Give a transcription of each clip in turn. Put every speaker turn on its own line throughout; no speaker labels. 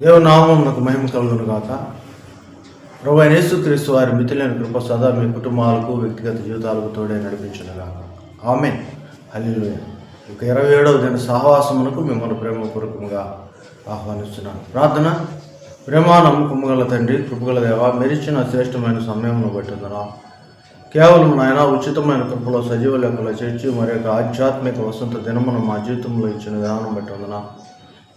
దేవనామమునకు మహిమ కలుగును గాక. ప్రభువైన యేసుక్రీస్తు వారి మితిలేని కృప సదా మీ కుటుంబాలకు వ్యక్తిగత జీవితాలకు తోడే నడిపించును గాక. ఆమేన్. హల్లెలూయా. ఇక 27వ దిన సహవాసమునకు మిమ్మల్ని ప్రేమపూర్వకంగా ఆహ్వానిస్తున్నాను. ప్రార్థన. ప్రేమ నమ్మకము గల తండ్రి, కృపగల దేవ, మెరిచిన శ్రేష్టమైన సమయమును బట్టిందనా కేవలం నాయన ఉచితమైన కృపలో సజీవ లెక్కలో చేర్చి మరి యొక్క ఆధ్యాత్మిక వసంత దినమును మా జీవితంలో ఇచ్చిన విధానం బట్టిందనా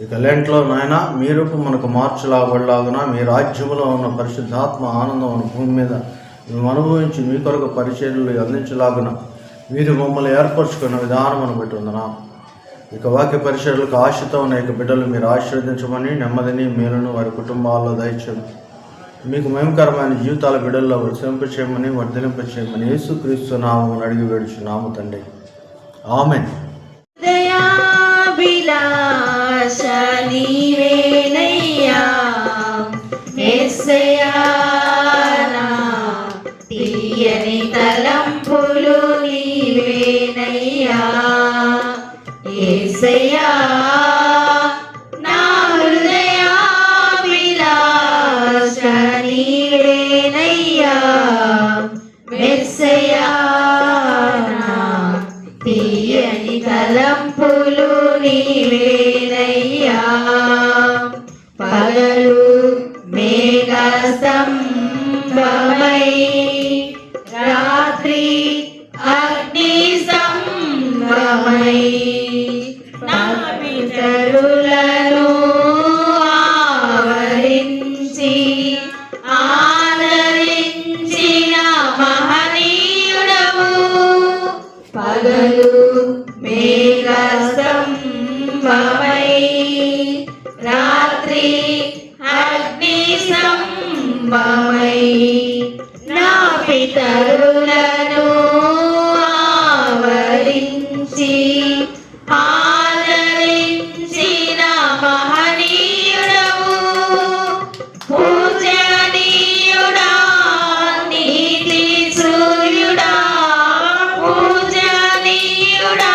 ఇక లెంట్లో నాయన మీ రూపం మనకు మార్చులాగలాగున మీ రాజ్యములో ఉన్న పరిశుద్ధాత్మ ఆనందం భూమి మీద మేము అనుభవించి మీ కొరకు పరిచర్యలు అందించలాగున మీరు మమ్మల్ని ఏర్పరచుకున్న విధానమును బట్టి ఉందనా ఇక వాక్య పరిచర్యలకు ఆశతో ఉన్న ఇక బిడ్డలు మీరు ఆశీర్వదించమని నెమ్మదిని మేలును వారి కుటుంబాల్లో దయచేయమని మీకు మహిమకరమైన జీవితాల బిడ్డల్లో వర్షింపచేయమని వర్ధలింపచేయమని యేసుక్రీస్తు నామమున అడిగి వేడుచున్నాము తండ్రి. ఆమేన్.
నీవేనయ్యా యేసయ్యా, తీయని తలంపులు నీవేనయ్యా యేసయ్యా, నా హృదయాభిలాష నీవేనయ్యా యేసయ్యా, తీయని తలంపులు నీవేనయ్యా. పగలు మేఘ స్తంభమై రాత్రి అగ్ని స్తంభమై నా పితరులను ఆవరించి ఆదరించిన మహనీయుడవు. పగలు మేఘ స్తంభమై రాత్రి అగ్ని స్తంభమై నా పితరులను ఆవరించి ఆదరించిన మహనీయుడవు. పూజనీయుడా నీతి సూర్యుడా, పూజనీయుడా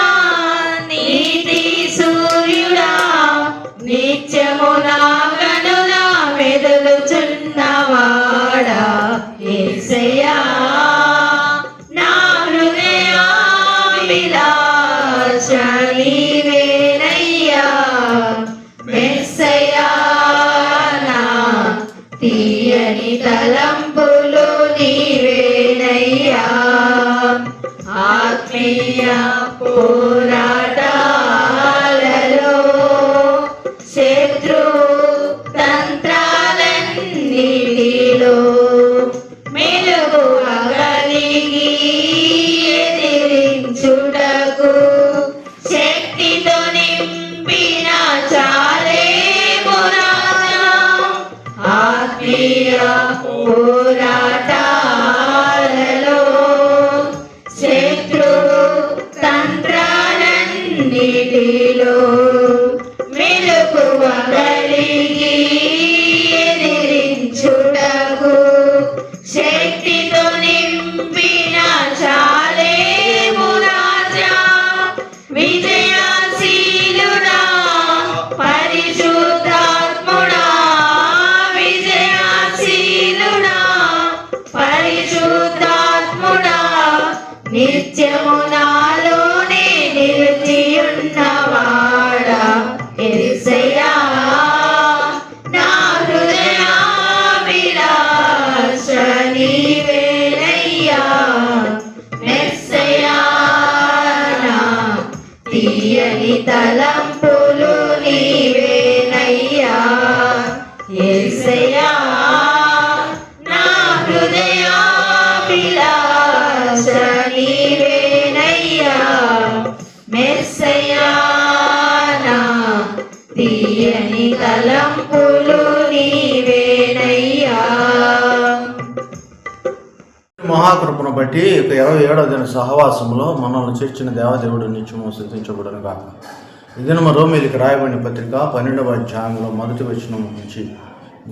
నీతి సూర్యుడా, నిత్యము నా కనుల మెదులుచున్నవాడా యేసయ్యా, నా హృదయాభిలాష నీవేనయ్యా యేసయ్యా, నా తీయని తలంపులు నీవేనయ్యా. ఆత్మీయ పోరాటాలలో శత్రు తంత్రాలన్నిటిలో మెలుగువగలిగి ఎదిరించుటకు శక్తితో నింపిన చాలేము రాజా. ఆత్మీయ పోరాటాలలో శత్రు తంత్రాలన్నిటిలో మెలుకువగలిగి ఎదిరించుటకు శక్తితో నింపిన చాలేము రాజా. విజయశీలుడా పరిశుద్ధాత్ముడా, విజయశీలుడా పరిశుద్ధాత్ముడా, నిత్యము నాలోనే నిలిచియున్నవాడా యేసయ్యా, నా హృదయాభిలాష నీవేనయ్యా యేసయ్యా, నా తీయని తలంపులు నీవేనయ్యా యేసయ్యా, నా హృదయాభిలాష నీవేనయ్యా యేసయ్యా, నా తీయని తలంపులు నీవేనయ్యా.
మహాకృపను బట్టి ఇక 27వ దిన సహవాసంలో మనల్ని చేర్చిన దేవదేవుడు నిత్యము స్తుతించబడును గాక. ఈ దినము రోమీయులకు రాయబడిన పత్రిక 12వ అధ్యాయంలో మొదటి వచనం నుంచి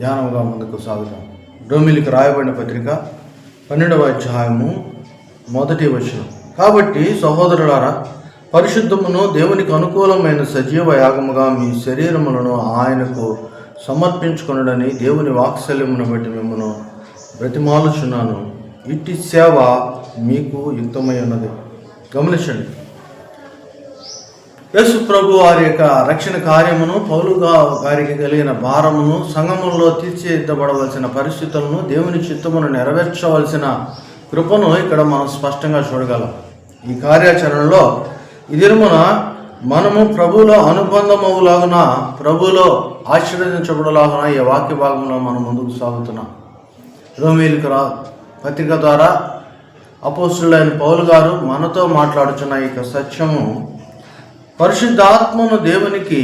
ధ్యానంగా ముందుకు సాగుతాం. రోమీయులకు రాయబడిన పత్రిక 12వ అధ్యాయము మొదటి వచనం. కాబట్టి సహోదరులారా, పరిశుద్ధమును దేవునికి అనుకూలమైన సజీవ యాగముగా మీ శరీరములను ఆయనకు సమర్పించుకొనుడని దేవుని వాత్సల్యమును బట్టి మిమ్మను బ్రతిమాలుచున్నాను. ఇట్టి సేవ మీకు యుక్తమై ఉన్నది. గమనించండి, యేసు ప్రభు వారి యొక్క రక్షణ కార్యమును, పౌలు గారికి కలిగిన భారమును, సంఘములో తీర్చిదిద్దబడవలసిన పరిస్థితులను, దేవుని చిత్తమును నెరవేర్చవలసిన కృపను ఇక్కడ మనం స్పష్టంగా చూడగలం. ఈ కార్యాచరణలో ఈ దినమున మనము ప్రభువులో అనుబంధమవులాగున, ప్రభువులో ఆశీర్వదించబడలాగున ఈ వాక్య భాగంలో మనం ముందుకు సాగుతున్నాం. రోమీయులకు పత్రిక ద్వారా అపోస్తులైన పౌలు గారు మనతో మాట్లాడుచున్న ఈ సత్యము, పరిశుద్ధాత్మను దేవునికి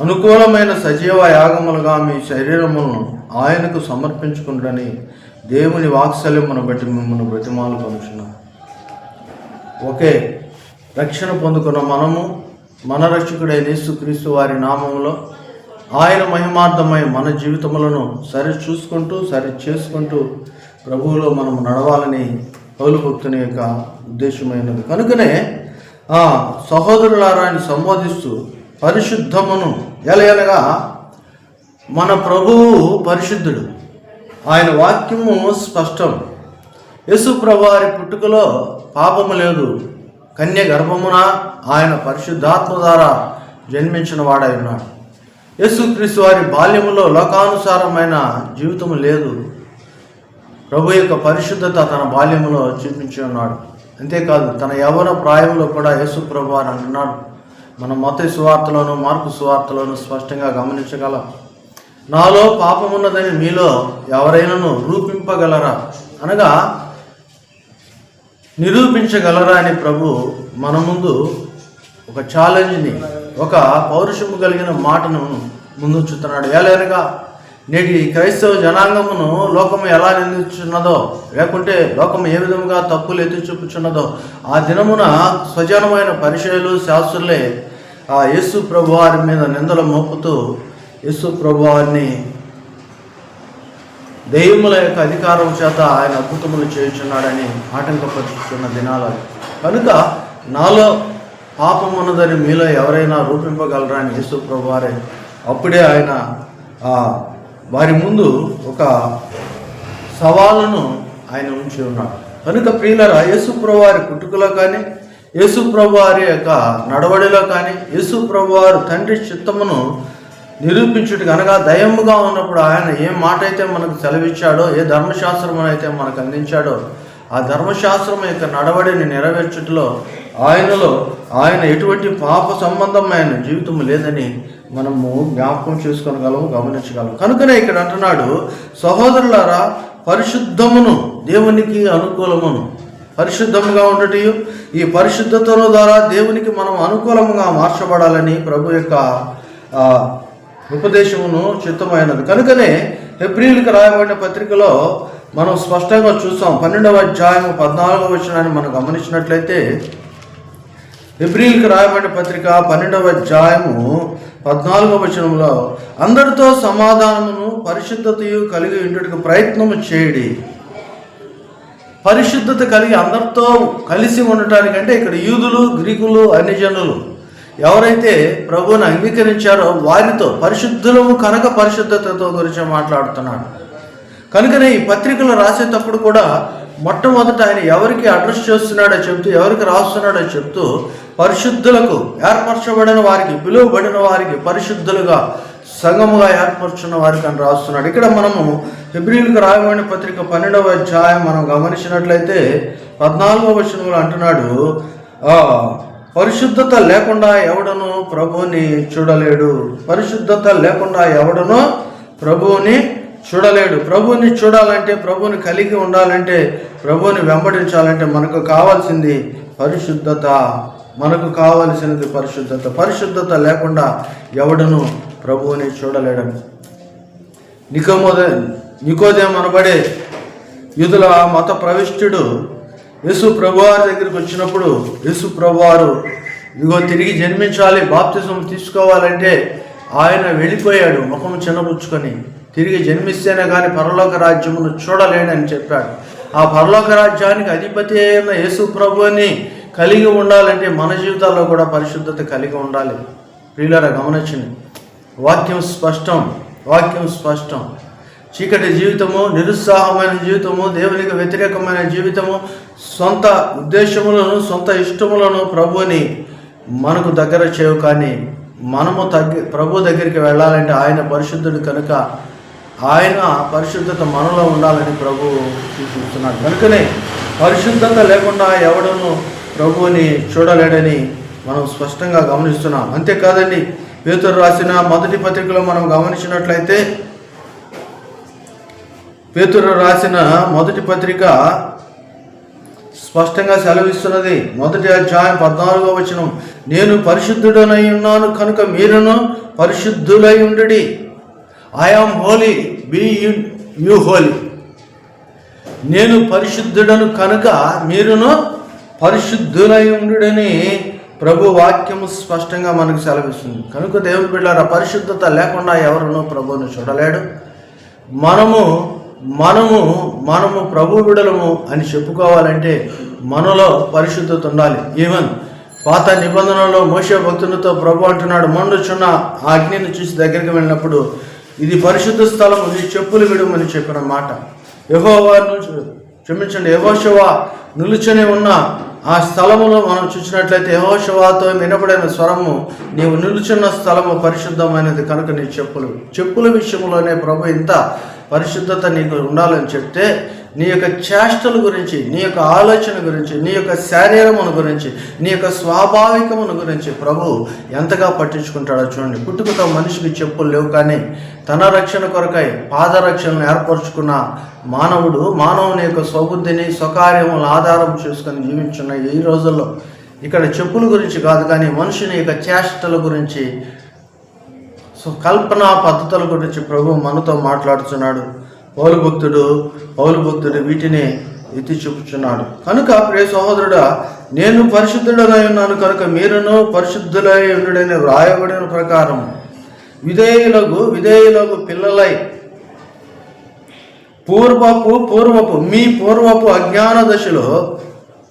అనుకూలమైన సజీవ యాగములుగా మీ శరీరములను ఆయనకు సమర్పించుకుంటని దేవుని వాత్సల్యమును బట్టి మిమ్మల్ని బ్రతిమాలు కొనుచున్నాం. ఒకే రక్షణ పొందుకున్న మనము మన రక్షకుడైన యేసుక్రీస్తు వారి నామములో ఆయన మహిమార్థమై మన జీవితములను సరి చేసుకుంటూ ప్రభువులో మనం నడవాలని పౌలు భక్తుని యొక్క ఉద్దేశమైనది. కనుకనే సహోదరులారా అని సంబోధిస్తూ పరిశుద్ధమును ఎలయనగా మన ప్రభువు పరిశుద్ధుడు, ఆయన వాక్యము స్పష్టం. యేసు ప్రభువారి పుట్టుకలో పాపము లేదు. కన్య గర్భమున ఆయన పరిశుద్ధాత్మ ద్వారా జన్మించిన వాడై ఉన్నాడు. యేసుక్రీస్తు వారి బాల్యములో లోకానుసారమైన జీవితము లేదు. ప్రభు యొక్క పరిశుద్ధత తన బాల్యములో చూపించి ఉన్నాడు. అంతేకాదు, తన యవ్వన ప్రాయంలో కూడా యేసు ప్రభు అని అంటున్నాడు. మనం మత్తయి సువార్తలోను, మార్కు సువార్తలోను స్పష్టంగా గమనించగలం. నాలో పాపమున్నదని మీలో ఎవరైనాను రూపింపగలరా, అనగా నిరూపించగలరా అని ప్రభు మన ముందు ఒక ఛాలెంజ్ని, ఒక పౌరుషము కలిగిన మాటను ముందుంచుతున్నాడు. ఎలాగనగా నేటి క్రైస్తవ జనాంగమును లోకము ఎలా నిందించున్నదో, లేకుంటే లోకము ఏ విధముగా తప్పులు ఎత్తి చూపుచున్నదో, ఆ దినమున స్వజనమైన పరిచయాలు శాస్త్రులే ఆ యేసు ప్రభు వారి మీద నిందలు మోపుతూ యేసు ప్రభు వారిని దెయ్యముల యొక్క అధికారం చేత ఆయన అద్భుతములు చేయుచున్నాడని ఆటంకపరుచుతున్న దినాలు. కనుక నాలో పాపం ఉన్నదని మీలో ఎవరైనా రూపింపగలరా అని యేసు ప్రభు వారే అప్పుడే ఆయన వారి ముందు ఒక సవాలును ఆయన ఉంచి ఉన్నాడు. కనుక ప్రియులారా, యేసు ప్రభు వారి పుట్టుకలో కానీ, యేసు ప్రభు వారి యొక్క నడవడిలో కానీ, యేసు ప్రభు వారు తండ్రి చిత్తమును నిరూపించుటకు, అనగా దయముగా ఉన్నప్పుడు ఆయన ఏ మాట అయితే మనకు సెలవిచ్చాడో, ఏ ధర్మశాస్త్రం అయితే మనకు అందించాడో, ఆ ధర్మశాస్త్రం యొక్క నడవడిని నెరవేర్చుటలో ఆయన ఎటువంటి పాప సంబంధమైన జీవితం లేదని మనము జ్ఞాపకం చేసుకోగలము, గమనించగలము. కనుకనే ఇక్కడ అంటున్నాడు, సహోదరులారా, పరిశుద్ధమును దేవునికి అనుకూలమును, పరిశుద్ధముగా ఉండటం, ఈ పరిశుద్ధతల ద్వారా దేవునికి మనం అనుకూలముగా మార్చబడాలని ప్రభు యొక్క ఉపదేశమును చిత్తమైనది. కనుకనే హెబ్రీయులకు రాయబడిన పత్రికలో మనం స్పష్టంగా చూసాం. 12వ అధ్యాయము 14వ వచనాన్ని మనం గమనించినట్లయితే, హెబ్రీయులకు రాయబడిన పత్రిక 12వ అధ్యాయము 14వ వచనంలో, అందరితో సమాధానమును పరిశుద్ధతయు కలిగి ఉండుటకు ప్రయత్నము చేయడి. పరిశుద్ధత కలిగి అందరితో కలిసి ఉండటానికంటే ఇక్కడ యూదులు, గ్రీకులు, అన్ని జనులు ఎవరైతే ప్రభువుని అంగీకరించారో వారితో పరిశుద్ధులము కనుక పరిశుద్ధతతో గురించి మాట్లాడుతున్నాడు. కనుకనే ఈ పత్రికలు రాసేటప్పుడు కూడా మొట్టమొదట ఆయన ఎవరికి అడ్రస్ చేస్తున్నాడో చెప్తూ, ఎవరికి రాస్తున్నాడో చెప్తూ, పరిశుద్ధులకు, ఏర్పరచబడిన వారికి, పిలువబడిన వారికి, పరిశుద్ధులుగా సంఘముగా ఏర్పరచున్న వారికి అని రాస్తున్నాడు. ఇక్కడ మనము హెబ్రీయులకు రాయబడిన పత్రిక 12వ అధ్యాయం మనం గమనించినట్లయితే 14వ వచనంలో అంటున్నాడు, పరిశుద్ధత లేకుండా ఎవడను ప్రభువుని చూడలేడు. పరిశుద్ధత లేకుండా ఎవడను ప్రభువుని చూడలేడు. ప్రభువుని చూడాలంటే, ప్రభువుని కలిగి ఉండాలంటే, ప్రభువుని వెంబడించాలంటే మనకు కావాల్సింది పరిశుద్ధత. మనకు కావలసినది పరిశుద్ధత. పరిశుద్ధత లేకుండా ఎవడను ప్రభువుని చూడలేడని నికోదేము అనబడే యూదుల మత ప్రవిష్టుడు యేసు ప్రభువారి దగ్గరికి వచ్చినప్పుడు, యేసు ప్రభువారు ఇదిగో తిరిగి జన్మించాలి, బాప్తిజం తీసుకోవాలంటే ఆయన వెళ్ళిపోయాడు ముఖం చిన్నపుచ్చుకొని. తిరిగి జన్మిస్తేనే కానీ పరలోక రాజ్యమును చూడలేడని చెప్పాడు. ఆ పరలోక రాజ్యానికి అధిపతి అయిన యేసు ప్రభువుని కలిగి ఉండాలంటే మన జీవితాల్లో కూడా పరిశుద్ధత కలిగి ఉండాలి. ప్రియులారా గమనించండి, వాక్యం స్పష్టం. చీకటి జీవితము, నిరుత్సాహమైన జీవితము, దేవునికి వ్యతిరేకమైన జీవితము, సొంత ఉద్దేశములను సొంత ఇష్టములను ప్రభుని మనకు దగ్గర చేయవు. కానీ మనము ప్రభు దగ్గరికి వెళ్ళాలంటే ఆయన పరిశుద్ధుడు కనుక ఆయన పరిశుద్ధత మనలో ఉండాలని ప్రభు సూచిస్తున్నాడు. కనుకనే పరిశుద్ధత లేకుండా ఎవడను ప్రభువుని చూడలేడని మనం స్పష్టంగా గమనిస్తున్నాం. అంతేకాదండి, పేతురు రాసిన మొదటి పత్రికలో మనం గమనించినట్లయితే, పేతురు రాసిన మొదటి పత్రిక స్పష్టంగా సెలవిస్తున్నది. మొదటి అధ్యాయం 14వ వచనం, నేను పరిశుద్ధుడనై ఉన్నాను కనుక మీరును పరిశుద్ధులై ఉండుడి. I am holy, be you holy. నేను పరిశుద్ధుడను కనుక మీరును పరిశుద్ధులై ఉండుడని ప్రభు వాక్యము స్పష్టంగా మనకు సెలవిస్తుంది. కనుక దేవుని బిడ్డలారా, పరిశుద్ధత లేకుండా ఎవరునూ ప్రభువును చూడలేడు. మనము ప్రభు బిడ్డలము అని చెప్పుకోవాలంటే మనలో పరిశుద్ధత ఉండాలి. ఈవెన్ పాత నిబంధనలో మోషే భక్తులతో ప్రభు అంటున్నాడు, మండుచున్న ఆ అగ్నిని చూసి దగ్గరికి వెళ్ళినప్పుడు, ఇది పరిశుద్ధ స్థలం, నీ చెప్పులు విడమని చెప్పిన మాట. యెహోషువ నిలుచుని ఉన్న ఆ స్థలములో మనం చూసినట్లయితే యెహోషువతో వినబడిన స్వరము, నీవు నిలుచున్న స్థలము పరిశుద్ధమైనది కనుక నీ చెప్పుల విషయంలోనే ప్రభు ఇంత పరిశుద్ధత నీకు ఉండాలని చెప్తే, నీ యొక్క చేష్టల గురించి, నీ యొక్క ఆలోచన గురించి, నీ యొక్క శారీరమును గురించి, నీ యొక్క స్వాభావికమును గురించి ప్రభు ఎంతగా పట్టించుకుంటాడో చూడండి. పుట్టుకతో మనిషికి చెప్పులు లేవు, కానీ తన రక్షణ కొరకై పాదరక్షణను ఏర్పరచుకున్న మానవుని యొక్క స్వబుద్ధిని స్వకార్యములను ఆధారం చేసుకొని జీవించున్న ఈ రోజుల్లో ఇక్కడ చెప్పుల గురించి కాదు, కానీ మనుషుని యొక్క చేష్టల గురించి, కల్పనా పద్ధతుల గురించి ప్రభు మనతో మాట్లాడుతున్నాడు. పౌలు భక్తుడు వీటిని ఎత్తి చూపుచున్నాడు. కనుక ప్రియ సహోదరుడా, నేను పరిశుద్ధుడనై ఉన్నాను కనుక మీరును పరిశుద్ధులై ఉండుడని వ్రాయబడిన ప్రకారం విధేయులకు పిల్లలై పూర్వపు అజ్ఞాన దశలో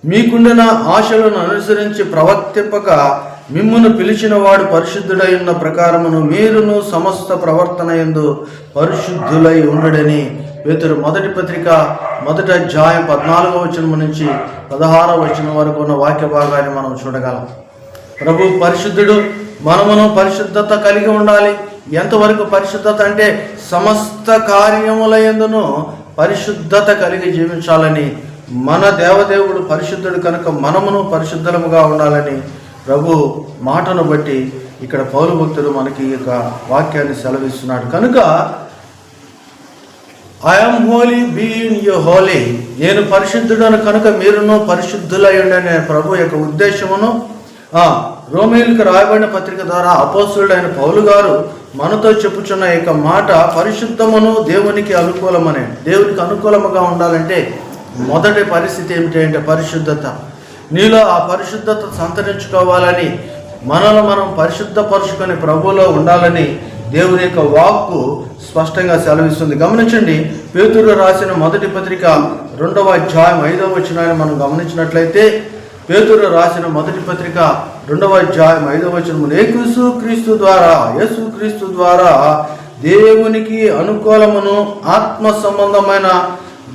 మీకుండిన ఆశలను అనుసరించి ప్రవర్తింపక మిమ్మును పిలిచిన వాడు పరిశుద్ధుడై ఉన్న ప్రకారమును మీరును సమస్త ప్రవర్తన యందు పరిశుద్ధులై ఉండుడని పేతురు మొదటి పత్రిక మొదటి అధ్యాయం 14వ వచనం నుంచి 16వ వచనం వరకు ఉన్న వాక్య భాగాన్ని మనం చూడగలం. ప్రభు పరిశుద్ధుడు, మనమును పరిశుద్ధత కలిగి ఉండాలి. ఎంతవరకు పరిశుద్ధత అంటే సమస్త కార్యముల యందును పరిశుద్ధత కలిగి జీవించాలని, మన దేవదేవుడు పరిశుద్ధుడు కనుక మనమును పరిశుద్ధముగా ఉండాలని ప్రభు మాటను బట్టి ఇక్కడ పౌలు భక్తుడు మనకి ఈ యొక్క వాక్యాన్ని సెలవిస్తున్నాడు. కనుక I'm holy, being you holy, నేను పరిశుద్ధుడను కనుక మీరును పరిశుద్ధులై ఉండే ప్రభు యొక్క ఉద్దేశమును రోమీయులకు రాయబడిన పత్రిక ద్వారా అపోస్తలుడైన పౌలు గారు మనతో చెప్పుచున్న యొక్క మాట, పరిశుద్ధమును దేవునికి అనుకూలమనే. దేవునికి అనుకూలముగా ఉండాలంటే మొదటి పరిస్థితి ఏమిటి అంటే పరిశుద్ధత. నీలో ఆ పరిశుద్ధత సంతరించుకోవాలని, మనలో మనం పరిశుద్ధపరుచుకొని ప్రభువులో ఉండాలని దేవుని యొక్క వాక్కు స్పష్టంగా సెలవిస్తుంది. గమనించండి, పేతురు రాసిన మొదటి పత్రిక 2వ అధ్యాయం 5వ వచనాన్ని మనం గమనించినట్లయితే, పేతురు రాసిన మొదటి పత్రిక 2వ అధ్యాయం 5వ వచనం, యేసుక్రీస్తు ద్వారా దేవునికి అనుకూలమును ఆత్మ సంబంధమైన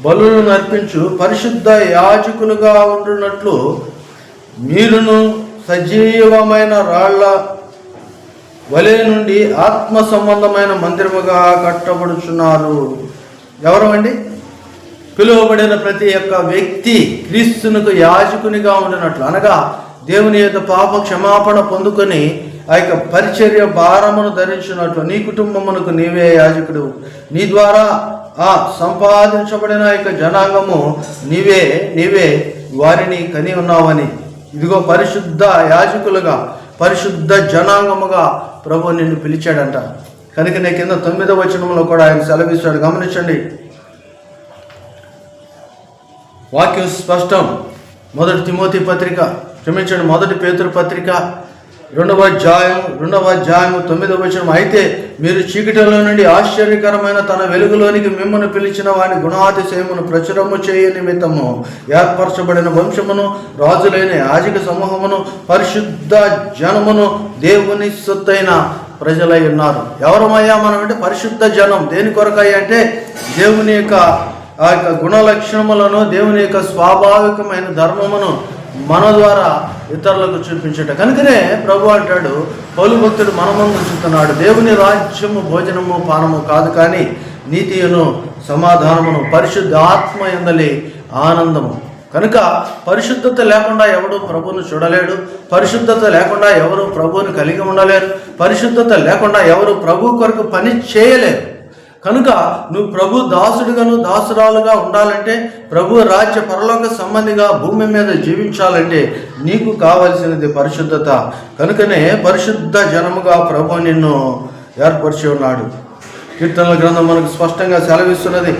బలులను అర్పించు పరిశుద్ధ యాజకులుగా ఉండునట్లు మీరును సజీవమైన రాళ్ల వలె నుండి ఆత్మ సంబంధమైన మందిరముగా కట్టబడుచున్నారు. ఎవరు అండి? పిలువబడిన ప్రతి ఒక్క వ్యక్తి క్రీస్తునకు యాజకునిగా ఉండినట్లు, అనగా దేవుని యొక్క పాప క్షమాపణ పొందుకొని ఆ యొక్క పరిచర్య భారమును ధరించినట్లు నీ కుటుంబమునకు నీవే యాజకుడు. నీ ద్వారా ఆ సంపాదించబడిన యొక్క జనాంగము నీవే వారిని కని ఉన్నావని, ఇదిగో పరిశుద్ధ యాజకులుగా పరిశుద్ధ జనాంగముగా ప్రభు నిన్ను పిలిచాడంట. కనుక నీ కింద 9వ వచనంలో కూడా ఆయన సెలవిస్తాడు. గమనించండి, వాక్యం స్పష్టం. మొదటి పేతురు పత్రిక రెండవ అధ్యాయము 9వ వచనం, అయితే మీరు చీకటిలో నుండి ఆశ్చర్యకరమైన తన వెలుగులోనికి మిమ్మల్ని పిలిచిన వాని గుణాతిశయమును ప్రచురము చేయ నిమిత్తము ఏర్పరచబడిన వంశమును, రాజులైన యాజక సమూహమును, పరిశుద్ధ జనమును, దేవుని సొత్తైన ప్రజలై ఉన్నారు. ఎవరమయ్యా మనం అంటే పరిశుద్ధ జనం. దేని కొరకయ్యా అంటే దేవుని యొక్క ఆ యొక్క గుణ లక్షణములను, దేవుని యొక్క స్వాభావికమైన ధర్మమును మన ద్వారా ఇతరులకు చూపించట. కనుకనే ప్రభు అంటాడు, పౌలు భక్తుడు మన ముందు ఉంచుతున్నాడు, దేవుని రాజ్యము భోజనము పానము కాదు, కానీ నీతియును సమాధానమును పరిశుద్ధ ఆత్మ యందలి ఆనందము. కనుక పరిశుద్ధత లేకుండా ఎవడు ప్రభువును చూడలేడు. పరిశుద్ధత లేకుండా ఎవరు ప్రభువుని కలిగి ఉండలేరు. పరిశుద్ధత లేకుండా ఎవరు ప్రభు కొరకు పని చేయలేరు. కనుక నువ్వు ప్రభు దాసుడుగాను దాసురాలుగా ఉండాలంటే, ప్రభు రాజ్య పరలోక సంబంధిగా భూమి మీద జీవించాలంటే నీకు కావలసినది పరిశుద్ధత. కనుకనే పరిశుద్ధ జనముగా ప్రభు నిన్ను ఏర్పరిచి ఉన్నాడు. కీర్తనల గ్రంథం మనకు స్పష్టంగా సెలవిస్తున్నది,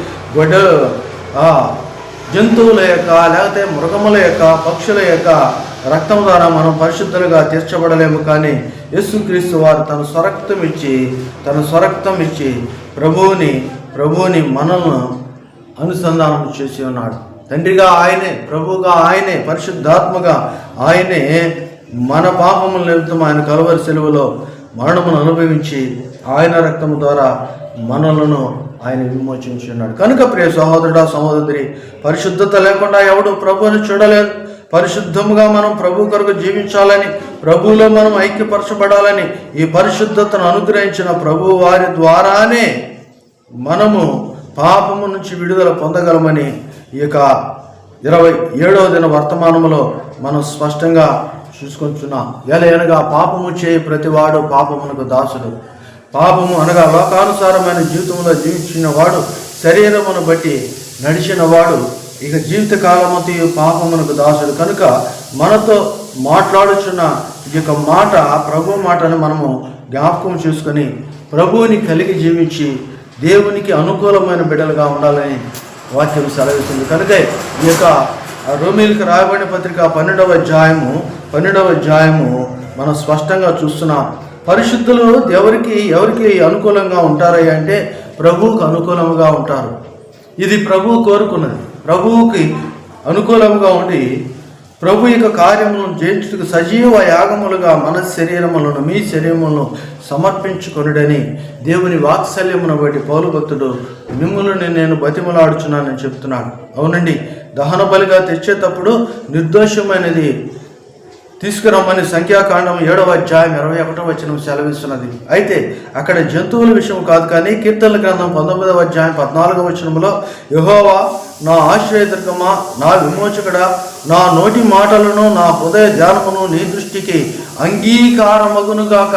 జంతువుల యొక్క లేకపోతే మృగముల యొక్క పక్షుల యొక్క రక్తం ద్వారా మనం పరిశుద్ధులుగా తీర్చబడలేము. కానీ యేసుక్రీస్తు వారు తన స్వరక్తం ఇచ్చి ప్రభువుని మనల్ని అనుసంధానం చేసి ఉన్నాడు. తండ్రిగా ఆయనే, ప్రభువుగా ఆయనే, పరిశుద్ధాత్మగా ఆయనే మన పాపముల నిమిత్తం ఆయన కలువరి సిలువలో మరణమును అనుభవించి ఆయన రక్తము ద్వారా మనలను ఆయన విమోచించి ఉన్నాడు. కనుక ప్రియ సహోదరుడా సహోదరి, పరిశుద్ధత లేకుండా ఎవడు ప్రభువుని చూడలేదు. పరిశుద్ధముగా మనం ప్రభు కొరకు జీవించాలని, ప్రభువులో మనం ఐక్యపరచబడాలని, ఈ పరిశుద్ధతను అనుగ్రహించిన ప్రభు వారి ద్వారానే మనము పాపము నుంచి విడుదల పొందగలమని ఈ యొక్క 27వ దిన వర్తమానములో మనం స్పష్టంగా చూసుకుంటున్నాం. ఎలయనగా పాపము చేయి ప్రతివాడు పాపమునకు దాసుడు. పాపము అనగా లోకానుసారమైన జీవితంలో జీవించిన వాడు, శరీరమును బట్టి నడిచిన వాడు ఇక జీవితకాలమంతా పాపమునకు దాసుడు. కనుక మనతో మాట్లాడుచున్న ఈ యొక్క మాట ప్రభు మాటను మనము జ్ఞాపకం చేసుకొని ప్రభువుని కలిగి జీవించి దేవునికి అనుకూలమైన బిడ్డలుగా ఉండాలని వాక్యం సెలవిస్తుంది. కనుక ఈ యొక్క రోమీయులకు రాయబడిన పత్రిక 12వ అధ్యాయము మనం స్పష్టంగా చూస్తున్నాం. పరిశుద్ధులు ఎవరికి అనుకూలంగా ఉంటారయ్యా అంటే ప్రభువుకు అనుకూలంగా ఉంటారు. ఇది ప్రభువు కోరుకున్నది. ప్రభువుకి అనుకూలంగా ఉండి ప్రభు యొక్క కార్యములను చేయించుటకు సజీవ యాగములుగా మన శరీరములను మీ శరీరములను సమర్పించుకొనుడని దేవుని వాత్సల్యమును బట్టి పౌలు భక్తుడు మిమ్ములను నేను బతిమలాడుచున్నానని చెప్తున్నాడు. అవునండి, దహన బలిగా తెచ్చేటప్పుడు నిర్దోషమైనది తీసుకురమ్మని సంఖ్యాకాండం 7వ అధ్యాయం 21వ వచనం సెలవిస్తున్నది. అయితే అక్కడ జంతువుల విషయం కాదు, కానీ కీర్తనల గ్రంథం 19వ అధ్యాయం 14వ వచనంలో, యెహోవా నా ఆశ్రయదుర్గమా, నా విమోచకుడా, నా నోటి మాటలను నా హృదయ ధ్యానమును నీ దృష్టికి అంగీకారమగునుగాక.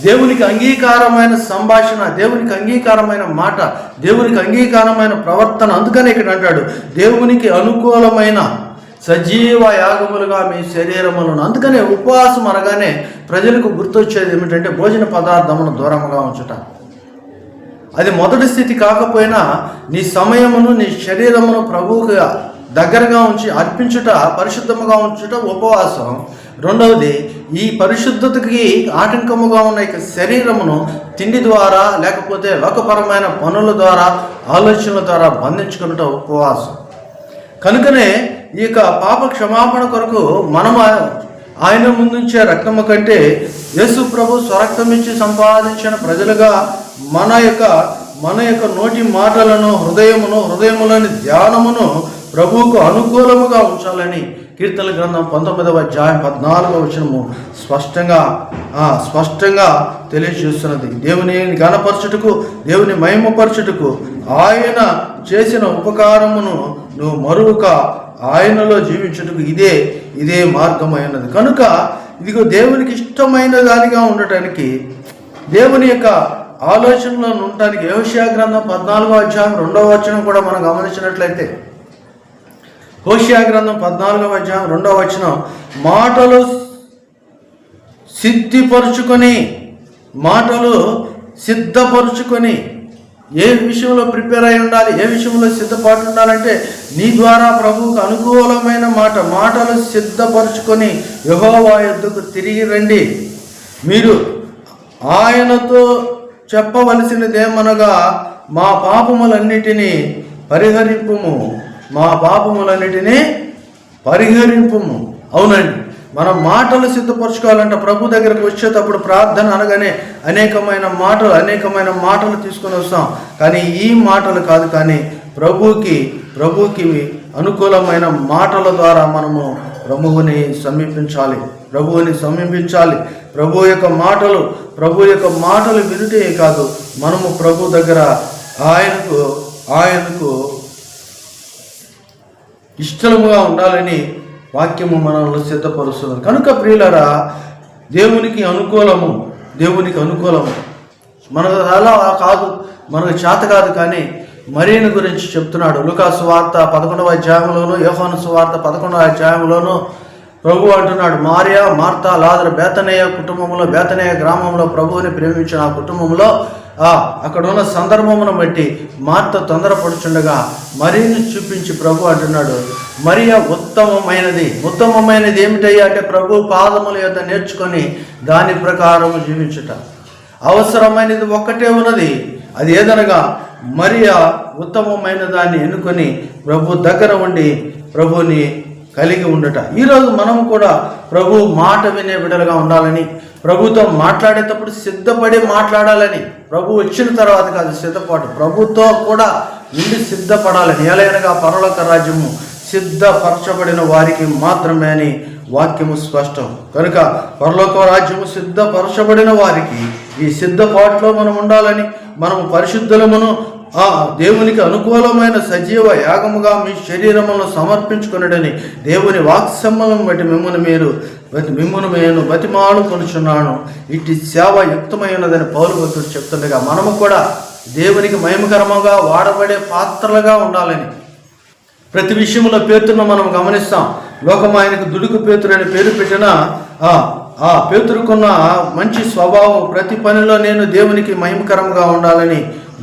దేవునికి అంగీకారమైన సంభాషణ, దేవునికి అంగీకారమైన మాట, దేవునికి అంగీకారమైన ప్రవర్తన. అందుకని ఇక్కడ అంటాడు, దేవునికి అనుకూలమైన సజీవ యాగములుగా మీ శరీరములను. అందుకనే ఉపవాసం అనగానే ప్రజలకు గుర్తొచ్చేది ఏమిటంటే భోజన పదార్థమును దూరంగా ఉంచుట. అది మొదటి స్థితి కాకపోయినా నీ సమయమును నీ శరీరమును ప్రభువుకు దగ్గరగా ఉంచి అర్పించుట, పరిశుద్ధముగా ఉంచుట ఉపవాసం. రెండవది, ఈ పరిశుద్ధతకి ఆటంకముగా ఉన్న ఇక శరీరమును తిండి ద్వారా లేకపోతే లోకపరమైన పనుల ద్వారా ఆలోచనల ద్వారా బంధించుకున్నట ఉపవాసం. కనుకనే ఈ యొక్క పాప క్షమాపణ కొరకు మనం ఆయన ముందుంచే రక్తము కంటే యేసు ప్రభు స్వరక్తం ఇచ్చి సంపాదించిన ప్రజలుగా మన యొక్క నోటి మాటలను హృదయములోని ధ్యానమును ప్రభువుకు అనుకూలముగా ఉంచాలని కీర్తనల గ్రంథం 19వ అధ్యాయం 14వ వచనము స్పష్టంగా తెలియజేస్తున్నది. దేవుని ఘనపరచుటకు, దేవుని మహిమపరచుటకు ఆయన చేసిన ఉపకారమును నువ్వు మరువక ఆయనలో జీవించుటకు ఇదే మార్గమైనది. కనుక ఇదిగో దేవునికి ఇష్టమైన దానిగా ఉండటానికి, దేవుని యొక్క ఆలోచనలో ఉండటానికి యెహోషువ గ్రంథం 14వ అధ్యాయం 2వ వచనం కూడా మనం గమనించినట్లయితే, యెహోషువ గ్రంథం 14వ అధ్యాయం 2వ వచనం, మాటలు సిద్ధపరుచుకొని ఏ విషయంలో ప్రిపేర్ అయి ఉండాలి, ఏ విషయంలో సిద్ధపాటు ఉండాలంటే నీ ద్వారా ప్రభువుకు అనుకూలమైన మాటలు సిద్ధపరచుకొని యెహోవా యొద్దకు తిరిగి రండి. మీరు ఆయనతో చెప్పవలసినదేమనగా మా పాపములన్నిటినీ పరిహరింపుము. అవునండి, మనం మాటలు సిద్ధపరచుకోవాలంటే ప్రభు దగ్గరకు వచ్చేటప్పుడు ప్రార్థన అనగానే అనేకమైన మాటలు తీసుకొని వస్తాం. కానీ ఈ మాటలు కాదు, కానీ ప్రభువుకి అనుకూలమైన మాటల ద్వారా మనము ప్రభువుని సమీపించాలి. ప్రభు యొక్క మాటలు వినుటే కాదు, మనము ప్రభు దగ్గర ఆయనకు ఇష్టముగా ఉండాలని వాక్యము మనల్ని సిద్ధపరుస్తున్నది. కనుక ప్రియులారా, దేవునికి అనుకూలము మనకు అలా కాదు, మనకు చేత కాదు. కానీ మరియను గురించి చెప్తున్నాడు. లూకా సువార్త 11వ అధ్యాయంలోను, యోహాను సువార్త 11వ అధ్యాయంలోను ప్రభు అంటున్నాడు, మరియా, మార్తా, లాజరు బేతనీయ కుటుంబంలో, బేతనీయ గ్రామంలో ప్రభువుని ప్రేమించిన ఆ కుటుంబంలో అక్కడ ఉన్న సందర్భమును బట్టి మార్త తొందరపడుచుండగా మరియను చూపించి ప్రభు అంటున్నాడు, మరియా ఉత్తమమైనది ఏమిటయ్యా అంటే ప్రభు పాదముల యొద్ద నేర్చుకొని దాని ప్రకారము జీవించుట. అవసరమైనది ఒక్కటే ఉన్నది, అది ఏదనగా మరియా ఉత్తమమైన దాన్ని ఎన్నుకొని ప్రభు దగ్గర ఉండి ప్రభుని కలిగి ఉండట. ఈరోజు మనము కూడా ప్రభు మాట వినే బిడ్డలుగా ఉండాలని, ప్రభుతో మాట్లాడేటప్పుడు సిద్ధపడి మాట్లాడాలని, ప్రభు వచ్చిన తర్వాత కాదు సిద్ధపాటు, ప్రభుతో కూడా ఉండి సిద్ధపడాలని. ఎలాగనగా పరలోక రాజ్యము సిద్ధపరచబడిన వారికి మాత్రమే అని వాక్యము స్పష్టం. కనుక పరలోక రాజ్యము సిద్ధపరచబడిన వారికి ఈ సిద్ధపాటులో మనం ఉండాలని, మనము పరిశుద్ధులమును దేవునికి అనుకూలమైన సజీవ యాగముగా మీ శరీరములను సమర్పించుకున్నాడని దేవుని వాక్సమ్మలను బట్టి మిమ్మల్ని నేను బతిమాలు కొనుచున్నాను. ఇటు సేవ యుక్తమైనదని పౌలు భక్తుడు చెప్తుండగా మనము కూడా దేవునికి మహిమకరముగా వాడబడే పాత్రలుగా ఉండాలని. ప్రతి విషయంలో పేతురును మనం గమనిస్తాం. లోకం ఆయనకు దుడుకు పేతురు అని పేరు పెట్టిన ఆ పేతురుకున్న మంచి స్వభావం, ప్రతి పనిలో నేను దేవునికి మహిమకరంగా ఉండాలని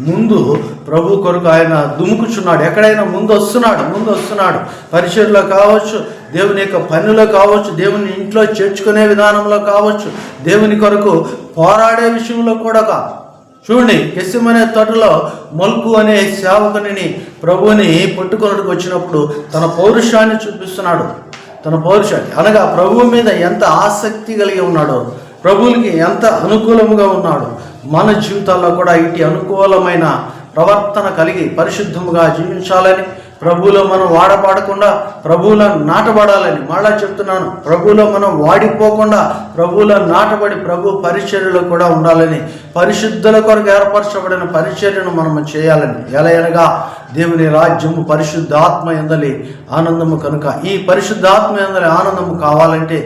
ముందు ప్రభు కొరకు ఆయన దుముకుచున్నాడు. ఎక్కడైనా ముందు వస్తున్నాడు. పరిచర్లో కావచ్చు, దేవుని యొక్క పనిలో కావచ్చు, దేవుని ఇంట్లో చేర్చుకునే విధానంలో కావచ్చు, దేవుని కొరకు పోరాడే విషయంలో కూడా చూడండి, గెత్సేమనే తోటలో మల్కు అనే సేవకుని ప్రభువుని పట్టుకొనడానికి వచ్చినప్పుడు తన పౌరుషాన్ని చూపిస్తున్నాడు. అనగా ప్రభువు మీద ఎంత ఆసక్తి కలిగి ఉన్నాడో, ప్రభువుకి ఎంత అనుకూలముగా ఉన్నాడు. మన జీవితాల్లో కూడా ఇటు అనుకూలమైన ప్రవర్తన కలిగి పరిశుద్ధముగా జీవించాలని, ప్రభువులో మనం వాడపాడకుండా ప్రభువులో నాటబడాలని. మళ్ళా చెప్తున్నాను, ప్రభువులో మనం వాడిపోకుండా ప్రభువులో నాటబడి ప్రభు పరిచర్యలో కూడా ఉండాలని, పరిశుద్ధుల కొరకు ఏర్పరచబడిన పరిచర్యను మనం చేయాలని. ఎలాగనగా దేవుని రాజ్యము పరిశుద్ధాత్మ యందలి ఆనందము. కనుక ఈ పరిశుద్ధాత్మ యందలి ఆనందము కావాలంటే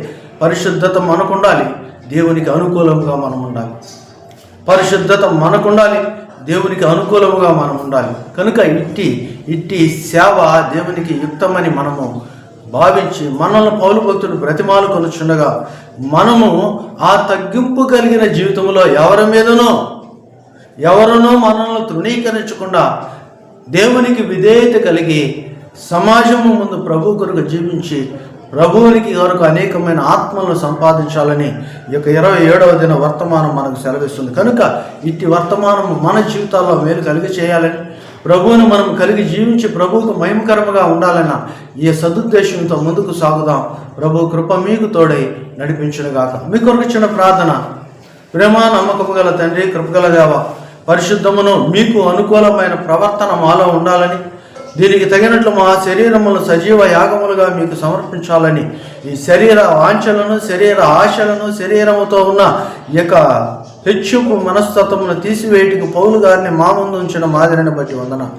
పరిశుద్ధత మనకుండాలి, దేవునికి అనుకూలంగా మనం ఉండాలి. పరిశుద్ధత మనకుండాలి, దేవునికి అనుకూలముగా మనం ఉండాలి. కనుక ఇట్టి సేవ దేవునికి యుక్తమని మనము భావించి మనల్ని పౌలు భక్తుడు బ్రతిమాలు కొనుచుండగా మనము ఆ తగ్గింపు కలిగిన జీవితంలో ఎవరినో మనల్ని తృణీకరించకుండా దేవునికి విధేయత కలిగి సమాజము ముందు ప్రభు కొరకు జీవించి ప్రభువునికి కొరకు అనేకమైన ఆత్మలను సంపాదించాలని ఈ యొక్క 27వ దిన వర్తమానం మనకు సెలవిస్తుంది. కనుక ఇట్టి వర్తమానము మన జీవితాల్లో మేలు కలిగి చేయాలని, ప్రభువును మనం కలిగి జీవించి ప్రభువుకు మహిమకరముగా ఉండాలన్న ఈ సదుద్దేశంతో ముందుకు సాగుదాం. ప్రభు కృప మీకు తోడై నడిపించునుగాక. మీ కొరకు చిన్న ప్రార్థన. ప్రేమ నమ్మకము గల తండ్రి, కృపగల దేవ, పరిశుద్ధమును మీకు అనుకూలమైన ప్రవర్తన మాలో ఉండాలని, దీనికి తగినట్లు మా శరీరములను సజీవ యాగములుగా మీకు సమర్పించాలని, ఈ శరీర వాంఛలను, శరీర ఆశలను, శరీరముతో ఉన్న ఈ యొక్క హెచ్చుకు మనస్తత్వమును తీసివేయటికి పౌలు గారిని మా ముందు ఉంచిన మాదిరిని బట్టి వందనాలు.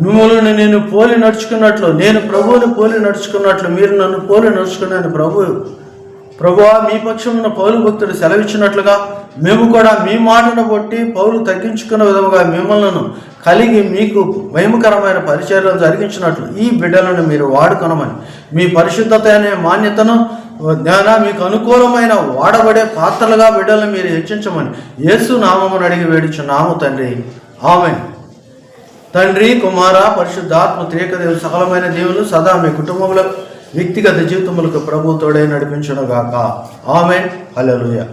మిమ్మల్ని నేను పోలి నడుచుకున్నట్లు, నేను ప్రభువుని పోలి నడుచుకున్నట్లు మీరు నన్ను పోలి నడుచుకున్నాను. ప్రభువా, మీ పక్షమున పౌలు భక్తుడు సెలవిచ్చినట్లుగా మేము కూడా మీ మాటను బట్టి పౌలు తగ్గించుకున్న విధముగా మిమ్మల్ని కలిగి మీకు మహిమకరమైన పరిచర్యను జరిగించినట్లు ఈ బిడ్డలను మీరు వాడుకొనమని, మీ పరిశుద్ధత అనే మాన్యతను మీకు అనుకూలమైన వాడబడే పాత్రలుగా బిడ్డలను మీరు హెచ్చించమని యేసు నామమును అడిగి వేడుచున్నాము తండ్రి. ఆమేన్. తండ్రి, కుమార, పరిశుద్ధాత్మ త్రియేక దేవుడు సకలమైన దేవులు సదా మీ కుటుంబంలో వ్యక్తిగత జీవితములకు ప్రభు తోడై నడిపించును గాక. ఆమేన్. హల్లెలూయా.